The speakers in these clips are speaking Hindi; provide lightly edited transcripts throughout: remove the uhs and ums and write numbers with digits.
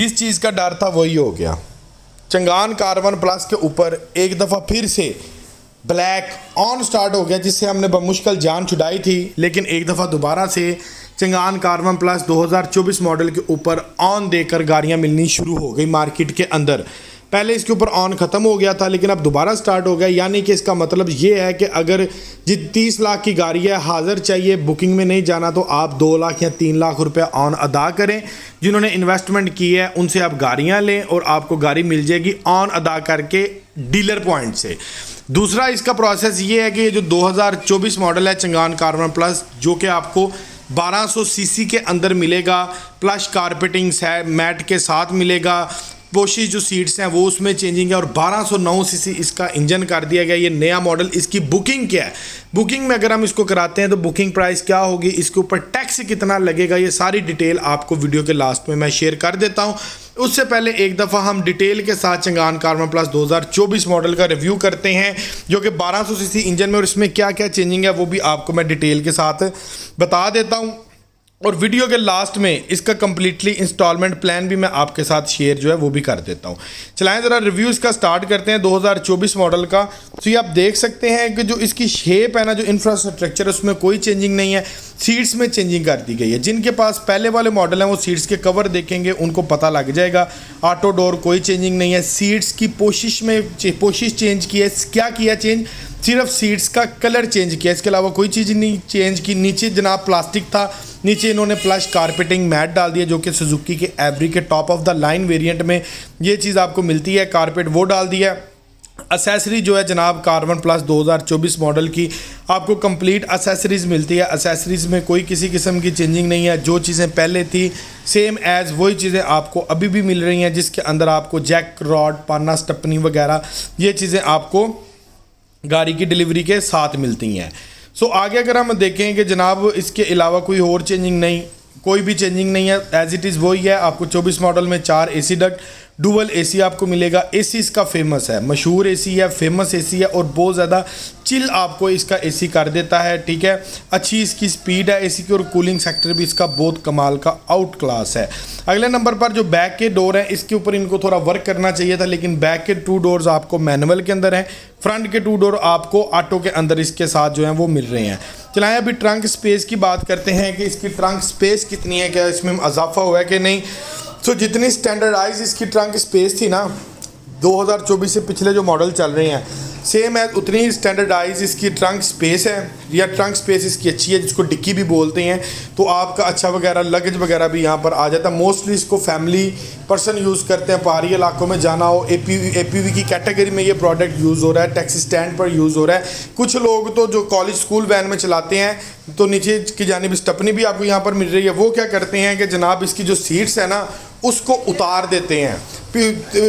जिस चीज़ का डर था वही हो गया। चंगान कार्बन प्लस के ऊपर एक दफ़ा फिर से ब्लैक ऑन स्टार्ट हो गया, जिससे हमने बमुश्किल जान छुड़ाई थी, लेकिन एक दफ़ा दोबारा से चंगान कार्बन प्लस 2024 मॉडल के ऊपर ऑन देकर गाड़ियाँ मिलनी शुरू हो गई मार्केट के अंदर। पहले इसके ऊपर ऑन ख़त्म हो गया था, लेकिन अब दोबारा स्टार्ट हो गया। यानी कि इसका मतलब ये है कि अगर जी 30 लाख की गाड़ी है, हाज़िर चाहिए, बुकिंग में नहीं जाना, तो आप 2 लाख या 3 लाख रुपए ऑन अदा करें। जिन्होंने इन्वेस्टमेंट की है उनसे आप गाड़ियाँ लें और आपको गाड़ी मिल जाएगी ऑन अदा करके डीलर पॉइंट से। दूसरा इसका प्रोसेस ये है कि जो 2024 मॉडल है चंगान कार्बन प्लस, जो कि आपको 1200 सीसी के अंदर मिलेगा, प्लस कारपेटिंग्स है, मैट के साथ मिलेगा, पोशी जो सीट्स हैं वो उसमें चेंजिंग है, और 1209 सीसी इसका इंजन कर दिया गया। ये नया मॉडल, इसकी बुकिंग क्या है, बुकिंग में अगर हम इसको कराते हैं तो बुकिंग प्राइस क्या होगी, इसके ऊपर टैक्स कितना लगेगा, ये सारी डिटेल आपको वीडियो के लास्ट में मैं शेयर कर देता हूँ। उससे पहले एक दफ़ा हम डिटेल के साथ चंगान कार्बन प्लस 2024 मॉडल का रिव्यू करते हैं, जो कि 1200 सीसी इंजन में, और इसमें क्या क्या चेंजिंग है वो भी आपको मैं डिटेल के साथ बता देता हूँ। और वीडियो के लास्ट में इसका कंप्लीटली इंस्टॉलमेंट प्लान भी मैं आपके साथ शेयर जो है वो भी कर देता हूँ। चलाएं ज़रा रिव्यू इसका स्टार्ट करते हैं 2024 मॉडल का। तो ये आप देख सकते हैं कि जो इसकी शेप है ना, जो इंफ्रास्ट्रक्चर है उसमें कोई चेंजिंग नहीं है, सीट्स में चेंजिंग कर दी गई है। जिनके पास पहले वाले मॉडल हैं वो सीट्स के कवर देखेंगे उनको पता लग जाएगा। ऑटो डोर कोई चेंजिंग नहीं है, सीट्स की पोशिश चेंज की है। क्या किया चेंज, सिर्फ सीट्स का कलर चेंज किया, इसके अलावा कोई चीज़ नहीं चेंज की। नीचे जनाब प्लास्टिक था, नीचे इन्होंने प्लस कारपेटिंग मैट डाल दिया, जो कि सुजुकी के एवरी के top of the line variant में ये चीज़ आपको मिलती है, कारपेट वो डाल दिया। एसेसरी जो है जनाब कार्बन प्लस 2024 मॉडल की आपको कंप्लीट एसेसरीज़ मिलती है। एसेसरीज़ में कोई किसी किस्म की चेंजिंग नहीं है, जो चीज़ें पहले थी सेम एज़ वही चीज़ें आपको अभी भी मिल रही हैं, जिसके अंदर आपको जैक रॉड, पाना, स्टपनी वगैरह ये चीज़ें आपको गाड़ी की डिलीवरी के साथ मिलती हैं। सो आगे अगर हम देखें कि जनाब इसके अलावा कोई और चेंजिंग नहीं, कोई भी चेंजिंग नहीं है, एज इट इज़ वही है। आपको 24 मॉडल में 4 एसी डक्ट, डुअल एसी आपको मिलेगा। एसी इसका फेमस है, मशहूर एसी है, फेमस एसी है, और बहुत ज़्यादा चिल आपको इसका एसी कर देता है, ठीक है। अच्छी इसकी स्पीड है एसी की, और कूलिंग सेक्टर भी इसका बहुत कमाल का आउट क्लास है। अगले नंबर पर जो बैक के डोर हैं, इसके ऊपर इनको थोड़ा वर्क करना चाहिए था, लेकिन बैक के 2 डोर्स आपको मैनुअल के अंदर हैं, फ्रंट के 2 डोर आपको ऑटो के अंदर इसके साथ जो हैं वो मिल रहे हैं। चलाएं अभी ट्रंक स्पेस की बात करते हैं कि इसकी ट्रंक स्पेस कितनी है, क्या इसमें इजाफा हुआ है कि नहीं। सो जितनी स्टैंडर्डाइज इसकी ट्रंक स्पेस थी ना 2024 से पिछले जो मॉडल चल रहे हैं, सेम है उतनी ही स्टैंडर्डाइज इसकी ट्रंक स्पेस है, या ट्रंक स्पेस इसकी अच्छी है, जिसको डिक्की भी बोलते हैं। तो आपका अच्छा वगैरह लगेज वगैरह भी यहाँ पर आ जाता है। मोस्टली इसको फैमिली पर्सन यूज़ करते हैं, पहाड़ी इलाकों में जाना हो, एपीवी की कैटेगरी में ये प्रोडक्ट यूज़ हो रहा है, टैक्सी स्टैंड पर यूज़ हो रहा है। कुछ लोग तो जो कॉलेज स्कूल वैन में चलाते हैं, तो नीचे की जानिब स्टपनी भी आपको यहाँ पर मिल रही है। वो क्या करते हैं कि जनाब इसकी जो सीट्स है ना उसको उतार देते हैं,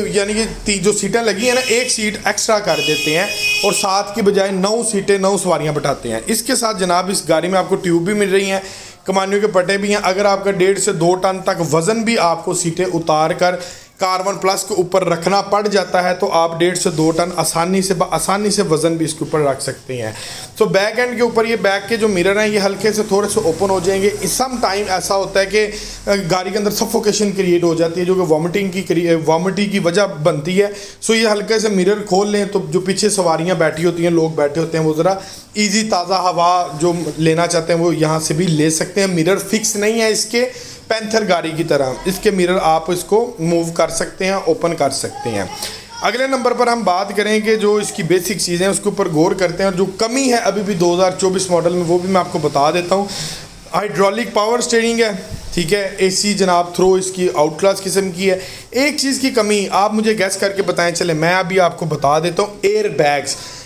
यानी कि जो सीटें लगी हैं ना, एक सीट एक्स्ट्रा कर देते हैं, और 7 की बजाय 9 सीटें 9 सवारियां बैठाते हैं। इसके साथ जनाब इस गाड़ी में आपको ट्यूब भी मिल रही हैं, कमानियों के पट्टे भी हैं। अगर आपका 1.5 से 2 टन तक वज़न भी आपको सीटें उतार कर कार्बन प्लस के ऊपर रखना पड़ जाता है, तो आप 1.5 से 2 टन आसानी से वज़न भी इसके ऊपर रख सकते हैं। तो बैक एंड के ऊपर ये बैक के जो मिरर हैं ये हल्के से थोड़े से ओपन हो जाएंगे। सम टाइम ऐसा होता है कि गाड़ी के अंदर सफोकेशन क्रिएट हो जाती है, जो कि वॉमिटिंग की वजह बनती है। सो ये हल्के से मिरर खोल लें तो जो पीछे सवारियाँ बैठी होती हैं, लोग बैठे होते हैं, वो ज़रा ईजी ताज़ा हवा जो लेना चाहते हैं वो यहाँ से भी ले सकते हैं। मिरर फिक्स नहीं है इसके, पैंथर गाड़ी की तरह इसके मिरर आप इसको मूव कर सकते हैं, ओपन कर सकते हैं। अगले नंबर पर हम बात करें कि जो इसकी बेसिक चीज़ें हैं उसके ऊपर गौर करते हैं, और जो कमी है अभी भी 2024 मॉडल में वो भी मैं आपको बता देता हूँ। हाइड्रोलिक पावर स्टीयरिंग है, ठीक है। एसी जनाब थ्रो इसकी आउट क्लास किस्म की है। एक चीज़ की कमी आप मुझे गैस करके बताएं, चले मैं अभी आपको बता देता हूँ।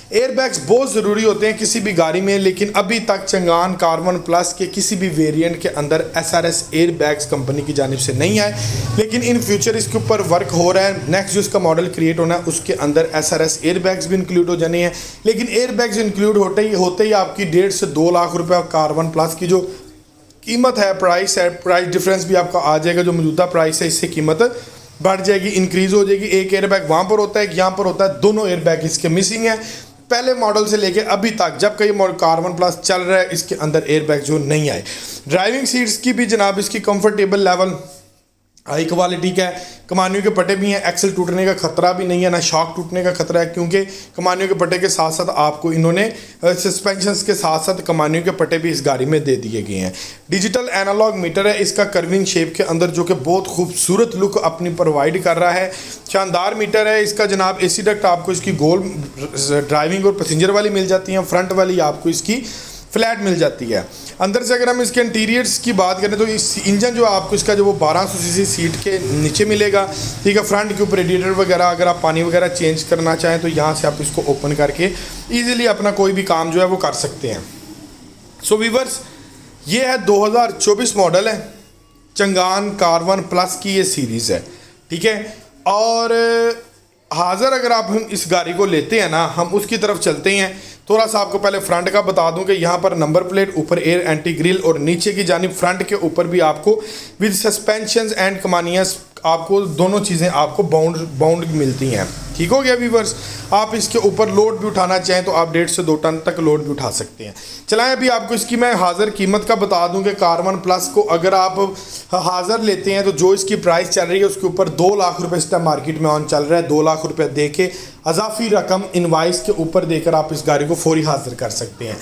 एयरबैग्स बहुत ज़रूरी होते हैं किसी भी गाड़ी में, लेकिन अभी तक चंगान कार्बन प्लस के किसी भी वेरिएंट के अंदर SRS एयरबैग्स कंपनी की जानिब से नहीं आए, लेकिन इन फ्यूचर इसके ऊपर वर्क हो रहा है। नेक्स्ट जो इसका मॉडल क्रिएट होना है उसके अंदर SRS एयरबैग्स भी इंक्लूड हो जाने हैं, लेकिन एयरबैग्स इंक्लूड होते ही आपकी 1.5 से 2 लाख रुपये कार्बन प्लस की जो कीमत है, प्राइस डिफरेंस भी आपका आ जाएगा। जो मौजूदा प्राइस है इससे कीमत बढ़ जाएगी, इंक्रीज़ हो जाएगी। एक एयरबैग वहाँ पर होता है, एक यहाँ पर होता है, दोनों एयरबैग इसके मिसिंग है। पहले मॉडल से लेके अभी तक जब कई कार्बन प्लस चल रहा है इसके अंदर एयरबैग जो नहीं आए। ड्राइविंग सीट्स की भी जनाब इसकी कंफर्टेबल लेवल हाई क्वालिटी का है। कमानियों के पट्टे भी हैं, एक्सल टूटने का खतरा भी नहीं है, ना शॉक टूटने का खतरा है, क्योंकि कमानियों के पट्टे के साथ साथ आपको इन्होंने सस्पेंशंस के साथ साथ कमानियों के पट्टे भी इस गाड़ी में दे दिए गए हैं। डिजिटल एनालॉग मीटर है इसका कर्विंग शेप के अंदर, जो कि बहुत खूबसूरत लुक अपनी प्रोवाइड कर रहा है। शानदार मीटर है इसका जनाब। एसी डक्ट आपको इसकी गोल ड्राइविंग और पैसेंजर वाली मिल जाती हैं, फ्रंट वाली आपको इसकी फ्लैट मिल जाती है। अंदर से अगर हम इसके इंटीरियर्स की बात करें तो इस इंजन जो आपको इसका जो वो 1200 सीसी सीट के नीचे मिलेगा, ठीक है। फ्रंट के ऊपर रेडिएटर वगैरह, अगर आप पानी वगैरह चेंज करना चाहें तो यहाँ से आप इसको ओपन करके ईजिली अपना कोई भी काम जो है वो कर सकते हैं। सो वीवर्स, ये है 2024 मॉडल है, चंगान कार1 प्लस की ये सीरीज़ है, ठीक है। और हाज़र अगर आप हम इस गाड़ी को लेते हैं ना, हम उसकी तरफ चलते हैं। थोड़ा सा आपको पहले फ्रंट का बता दूं कि यहाँ पर नंबर प्लेट, ऊपर एयर एंटी ग्रिल और नीचे की जानिब फ्रंट के ऊपर भी आपको विद सस्पेंशंस एंड कमानियास आपको दोनों चीज़ें आपको बाउंड मिलती हैं, ठीक हो गया व्यूवर्स। आप इसके ऊपर लोड भी उठाना चाहें तो आप 1.5 से 2 टन तक लोड भी उठा सकते हैं। चलाएं अभी आपको इसकी मैं हाज़र कीमत का बता दूं कि कार1 प्लस को अगर आप हाज़र लेते हैं तो जो इसकी प्राइस चल रही है उसके ऊपर 2 लाख रुपए इस टाइम मार्केट में ऑन चल रहा है। 2 लाख रुपए दे के अजाफी रकम इनवाइस के ऊपर देकर आप इस गाड़ी को फौरी हाज़र कर सकते हैं।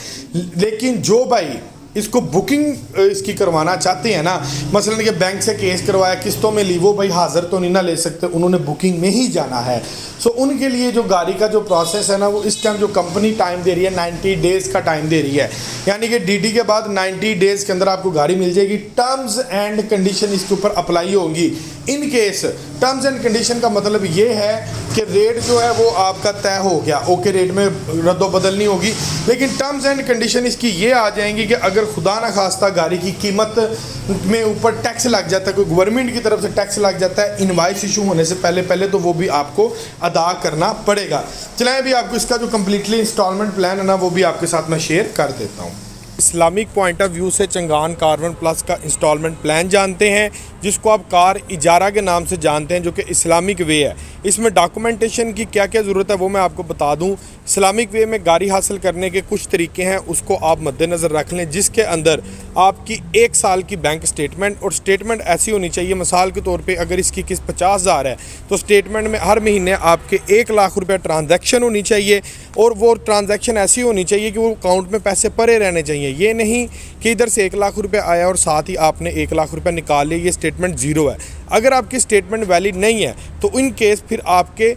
लेकिन जो भाई इसको बुकिंग इसकी करवाना चाहते हैं ना, मसलन कि बैंक से केस करवाया, किस्तों में ली, वो भाई हाज़र तो नहीं ना ले सकते, उन्होंने बुकिंग में ही जाना है। सो उनके लिए जो गाड़ी का जो प्रोसेस है ना, वो इस टाइम जो कंपनी टाइम दे रही है 90 डेज़ का टाइम दे रही है, यानी कि डीडी के बाद 90 डेज़ के अंदर आपको गाड़ी मिल जाएगी। टर्म्स एंड कंडीशन इसके ऊपर अप्लाई होगी। In case terms and condition का मतलब ये है कि रेट जो है वो आपका तय हो गया, ओके रेट में रद्दोबदल नहीं होगी। लेकिन टर्म्स एंड कंडीशन इसकी ये आ जाएंगी कि अगर खुदा न खास्ता गाड़ी की कीमत में ऊपर टैक्स लग जाता है, कोई गवर्नमेंट की तरफ से टैक्स लग जाता है इनवाइस इशू होने से पहले तो वो भी आपको अदा करना पड़ेगा। चलाएं अभी आपको इसका जो कम्प्लीटली इंस्टॉलमेंट प्लान है ना, वो भी आपके साथ मैं शेयर कर देता हूँ। इस्लामिक पॉइंट ऑफ व्यू से चंगान कार1 प्लस का इंस्टॉलमेंट प्लान जानते हैं, जिसको आप कार इजारा के नाम से जानते हैं, जो कि इस्लामिक वे है। इसमें डॉक्यूमेंटेशन की क्या क्या ज़रूरत है वो मैं आपको बता दूं। इस्लामिक वे में गाड़ी हासिल करने के कुछ तरीके हैं, उसको आप मद्देनज़र रख लें, जिसके अंदर आपकी 1 साल की बैंक स्टेटमेंट, और स्टेटमेंट ऐसी होनी चाहिए, मिसाल के तौर पे अगर इसकी किस्त 50,000 है तो स्टेटमेंट में हर महीने आपके 1 लाख रुपये ट्रांजैक्शन होनी चाहिए, और वो ट्रांजैक्शन ऐसी होनी चाहिए कि वो अकाउंट में पैसे पड़े रहने चाहिए। ये नहीं कि इधर से 1 लाख रुपये आया और साथ ही आपने 1 लाख रुपये निकाल लिए, ये स्टेटमेंट ज़ीरो है। अगर आपकी स्टेटमेंट वैलिड नहीं है तो इन केस फिर आपके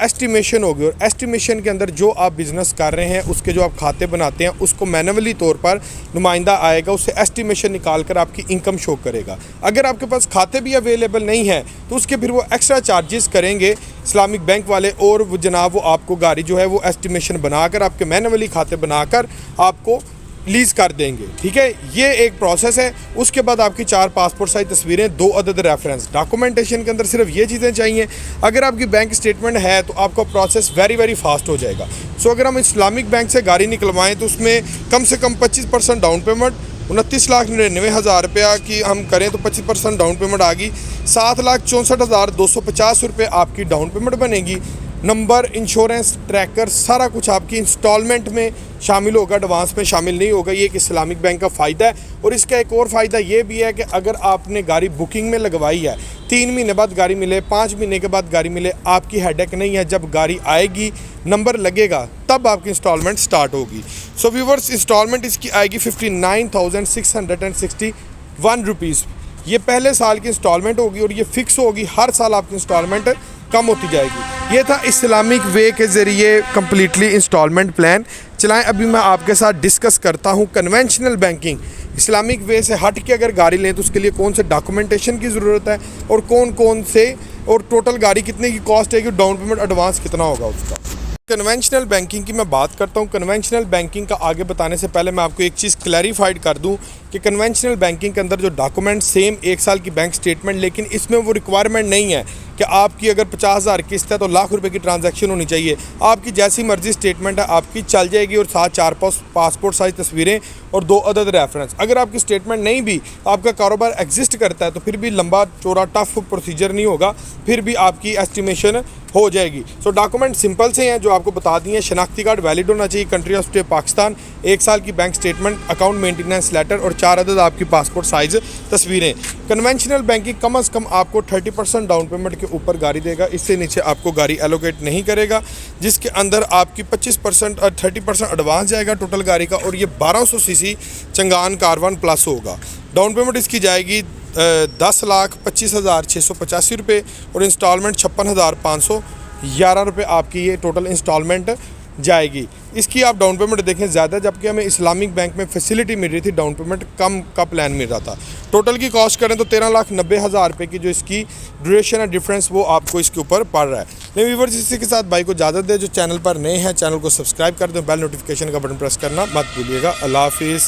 एस्टिमेशन होगी, और एस्टिमेशन के अंदर जो आप बिज़नेस कर रहे हैं उसके जो आप खाते बनाते हैं उसको मैनुअली तौर पर नुमाइंदा आएगा, उससे एस्टिमेशन निकाल कर आपकी इनकम शो करेगा। अगर आपके पास खाते भी अवेलेबल नहीं है तो उसके फिर वो एक्स्ट्रा चार्जेस करेंगे इस्लामिक बैंक वाले, और वो जनाब वो आपको गाड़ी जो है वो एस्टिमेशन बनाकर आपके मैनुअली खाते बनाकर आपको लीज़ कर देंगे, ठीक है। ये एक प्रोसेस है। उसके बाद आपकी 4 पासपोर्ट साइज तस्वीरें, 2 अदद रेफरेंस। डॉक्यूमेंटेशन के अंदर सिर्फ ये चीज़ें चाहिए। अगर आपकी बैंक स्टेटमेंट है तो आपका प्रोसेस वेरी फास्ट हो जाएगा। सो अगर हम इस्लामिक बैंक से गाड़ी निकलवाएं तो उसमें कम से कम 25% डाउन पेमेंट, 29,99,000 रुपया की हम करें तो 25% डाउन पेमेंट आ गई, 7,64,250 रुपये आपकी डाउन पेमेंट बनेगी। नंबर, इंश्योरेंस, ट्रैकर, सारा कुछ आपकी इंस्टॉलमेंट में शामिल होगा, एडवांस में शामिल नहीं होगा। ये एक इस्लामिक बैंक का फ़ायदा है। और इसका एक और फ़ायदा ये भी है कि अगर आपने गाड़ी बुकिंग में लगवाई है, 3 महीने बाद गाड़ी मिले, 5 महीने के बाद गाड़ी मिले, आपकी हेडेक नहीं है। जब गाड़ी आएगी, नंबर लगेगा, तब आपकी इंस्टॉलमेंट स्टार्ट होगी। सो व्यूवर्स, इंस्टॉलमेंट इसकी आएगी 59,661 रुपीज़। ये पहले साल की इंस्टॉलमेंट होगी और ये फ़िक्स होगी, हर साल आपकी इंस्टॉलमेंट कम होती जाएगी। ये था इस्लामिक वे के ज़रिए कम्प्लीटली इंस्टॉलमेंट प्लान। चलाएं अभी मैं आपके साथ डिस्कस करता हूँ कन्वेंशनल बैंकिंग। इस्लामिक वे से हट के अगर गाड़ी लें तो उसके लिए कौन से डॉक्यूमेंटेशन की ज़रूरत है, और कौन से, और टोटल गाड़ी कितने की कॉस्ट है, डाउन पेमेंट एडवांस कितना होगा उसका। कन्वेंशनल बैंकिंग की मैं बात करता हूँ। कन्वेंशनल बैंकिंग का आगे बताने से पहले मैं आपको एक चीज़ क्लैरिफाइड कर दूँ कि कन्वेंशनल बैंकिंग के अंदर जो डॉक्यूमेंट सेम 1 साल की बैंक स्टेटमेंट, लेकिन इसमें वो रिक्वायरमेंट नहीं है कि आपकी अगर 50,000 किस्त है तो लाख रुपए की ट्रांजैक्शन होनी चाहिए। आपकी जैसी मर्जी स्टेटमेंट है आपकी चल जाएगी, और साथ 4 पासपोर्ट साइज तस्वीरें और 2 अदद रेफरेंस। अगर आपकी स्टेटमेंट नहीं भी, आपका कारोबार एग्जिस्ट करता है, तो फिर भी लंबा चौड़ा टफ प्रोसीजर नहीं होगा, फिर भी आपकी एस्टिमेशन हो जाएगी। सो डॉक्यूमेंट सिंपल से हैं जो आपको बता दिए। शनाख्ती कार्ड वैलिड होना चाहिए, कंट्री ऑफ स्टे पाकिस्तान, 1 साल की bank statement, account maintenance letter और 4 अदद आपकी पासपोर्ट साइज़ तस्वीरें। कन्वेंशनल बैंकिंग कम से कम आपको 30% डाउन पेमेंट के ऊपर गाड़ी देगा, इससे नीचे आपको गाड़ी एलोकेट नहीं करेगा, जिसके अंदर आपकी 25% और 30% एडवांस जाएगा टोटल गाड़ी का, और ये 1200 सीसी चंगान कारवान प्लस होगा। डाउन पेमेंट इसकी जाएगी 10,25,685 रुपये और इंस्टॉलमेंट 56,511 रुपये आपकी ये टोटल इंस्टॉलमेंट जाएगी। इसकी आप डाउन पेमेंट देखें ज़्यादा, जबकि हमें इस्लामिक बैंक में फैसिलिटी मिल रही थी, डाउन पेमेंट कम का प्लान मिल रहा था। टोटल की कॉस्ट करें तो 13,90,000 रुपये की जो इसकी ड्यूरेशन है डिफरेंस वो आपको इसके ऊपर पड़ रहा है। नहीं व्यूअर्स, इसी के साथ भाई को इजाज़त दे। जो चैनल पर नए हैं चैनल को सब्सक्राइब कर दें, बेल नोटिफिकेशन का बटन प्रेस करना मत भूलिएगा। अल्लाह हाफिज़।